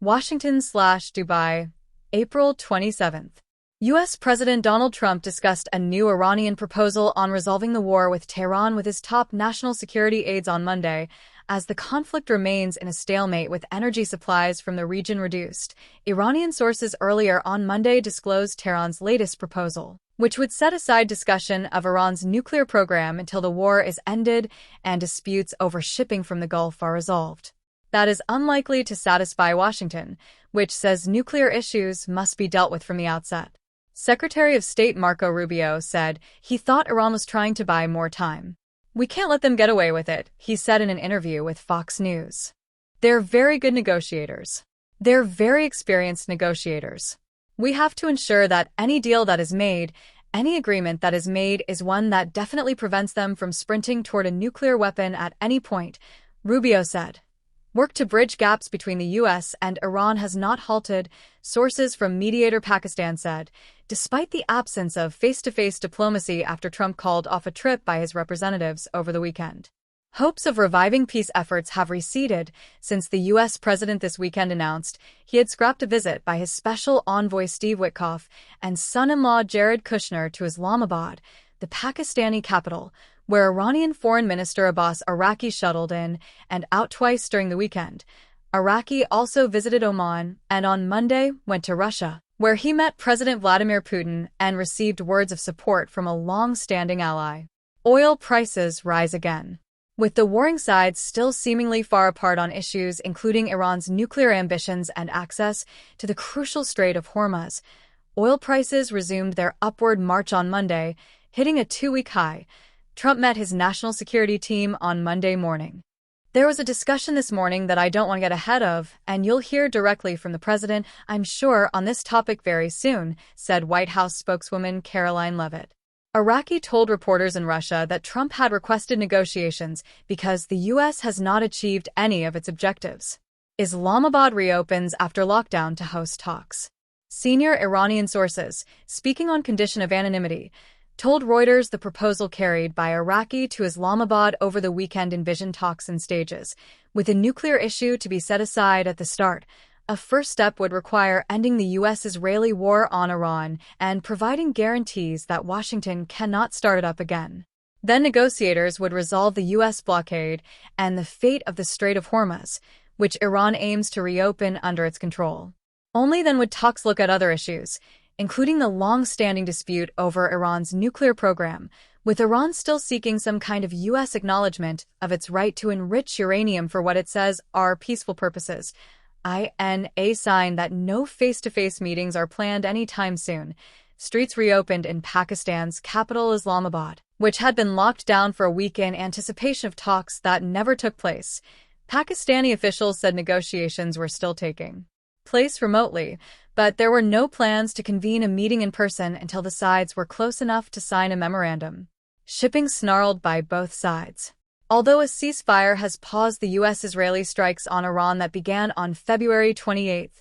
Washington/Dubai, April 27th. U.S. President Donald Trump discussed a new Iranian proposal on resolving the war with Tehran with his top national security aides on Monday, as the conflict remains in a stalemate with energy supplies from the region reduced. Iranian sources earlier on Monday disclosed Tehran's latest proposal, which would set aside discussion of Iran's nuclear program until the war is ended and disputes over shipping from the Gulf are resolved. That is unlikely to satisfy Washington, which says nuclear issues must be dealt with from the outset. Secretary of State Marco Rubio said he thought Iran was trying to buy more time. "We can't let them get away with it," he said in an interview with Fox News. "They're very good negotiators. They're very experienced negotiators. We have to ensure that any deal that is made, any agreement that is made, is one that definitely prevents them from sprinting toward a nuclear weapon at any point," Rubio said. Work to bridge gaps between the U.S. and Iran has not halted, sources from mediator Pakistan said, despite the absence of face-to-face diplomacy after Trump called off a trip by his representatives over the weekend. Hopes of reviving peace efforts have receded since the U.S. president this weekend announced he had scrapped a visit by his special envoy Steve Witkoff and son-in-law Jared Kushner to Islamabad, the Pakistani capital, where Iranian Foreign Minister Abbas Araqi shuttled in and out twice during the weekend. Araqi also visited Oman and on Monday went to Russia, where he met President Vladimir Putin and received words of support from a long-standing ally. Oil prices rise again. With the warring sides still seemingly far apart on issues including Iran's nuclear ambitions and access to the crucial Strait of Hormuz, oil prices resumed their upward march on Monday, hitting a two-week high. Trump met his national security team on Monday morning. "There was a discussion this morning that I don't want to get ahead of, and you'll hear directly from the president, I'm sure, on this topic very soon," said White House spokeswoman Caroline Leavitt. Araqi told reporters in Russia that Trump had requested negotiations because the U.S. has not achieved any of its objectives. Islamabad reopens after lockdown to host talks. Senior Iranian sources, speaking on condition of anonymity, told Reuters the proposal carried by Araqi to Islamabad over the weekend envisioned talks in stages, with a nuclear issue to be set aside at the start. A first step would require ending the U.S.-Israeli war on Iran and providing guarantees that Washington cannot start it up again. Then negotiators would resolve the U.S. blockade and the fate of the Strait of Hormuz, which Iran aims to reopen under its control. Only then would talks look at other issues, including the long-standing dispute over Iran's nuclear program, with Iran still seeking some kind of U.S. acknowledgement of its right to enrich uranium for what it says are peaceful purposes. A sign that no face-to-face meetings are planned anytime soon. Streets reopened in Pakistan's capital Islamabad, which had been locked down for a week in anticipation of talks that never took place. Pakistani officials said negotiations were still taking place remotely, but there were no plans to convene a meeting in person until the sides were close enough to sign a memorandum. Shipping snarled by both sides. Although a ceasefire has paused the U.S.-Israeli strikes on Iran that began on February 28,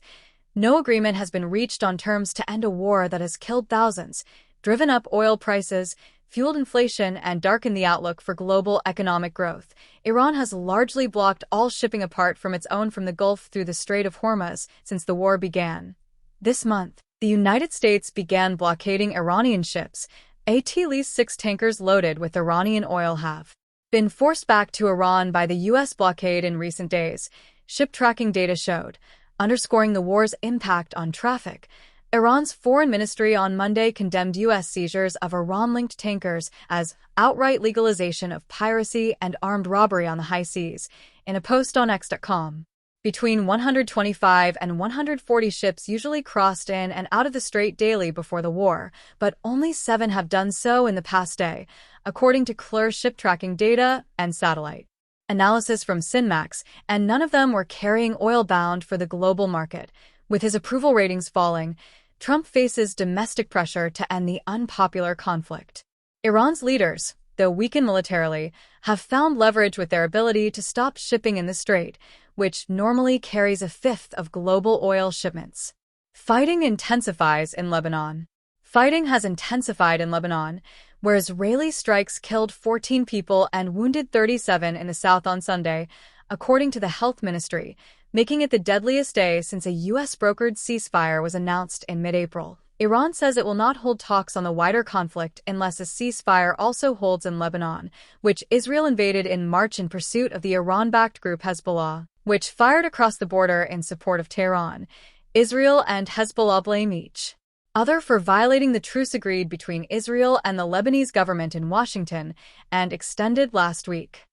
no agreement has been reached on terms to end a war that has killed thousands, driven up oil prices, fueled inflation, and darkened the outlook for global economic growth. Iran has largely blocked all shipping apart from its own from the Gulf through the Strait of Hormuz since the war began. This month, the United States began blockading Iranian ships. At least 6 tankers loaded with Iranian oil have been forced back to Iran by the U.S. blockade in recent days, ship tracking data showed, underscoring the war's impact on traffic. Iran's foreign ministry on Monday condemned U.S. seizures of Iran-linked tankers as outright legalization of piracy and armed robbery on the high seas, in a post on X.com. Between 125 and 140 ships usually crossed in and out of the strait daily before the war, but only 7 have done so in the past day, according to CLR ship tracking data and satellite analysis from Sinmax, and none of them were carrying oil bound for the global market. With his approval ratings falling, Trump faces domestic pressure to end the unpopular conflict. Iran's leaders, though weakened militarily, have found leverage with their ability to stop shipping in the strait, which normally carries a fifth of global oil shipments. Fighting intensifies in Lebanon. Fighting has intensified in Lebanon, where Israeli strikes killed 14 people and wounded 37 in the south on Sunday, according to the health ministry. making it the deadliest day since a U.S.-brokered ceasefire was announced in mid-April. Iran says it will not hold talks on the wider conflict unless a ceasefire also holds in Lebanon, which Israel invaded in March in pursuit of the Iran-backed group Hezbollah, which fired across the border in support of Tehran. Israel and Hezbollah blame each other for violating the truce agreed between Israel and the Lebanese government in Washington and extended last week.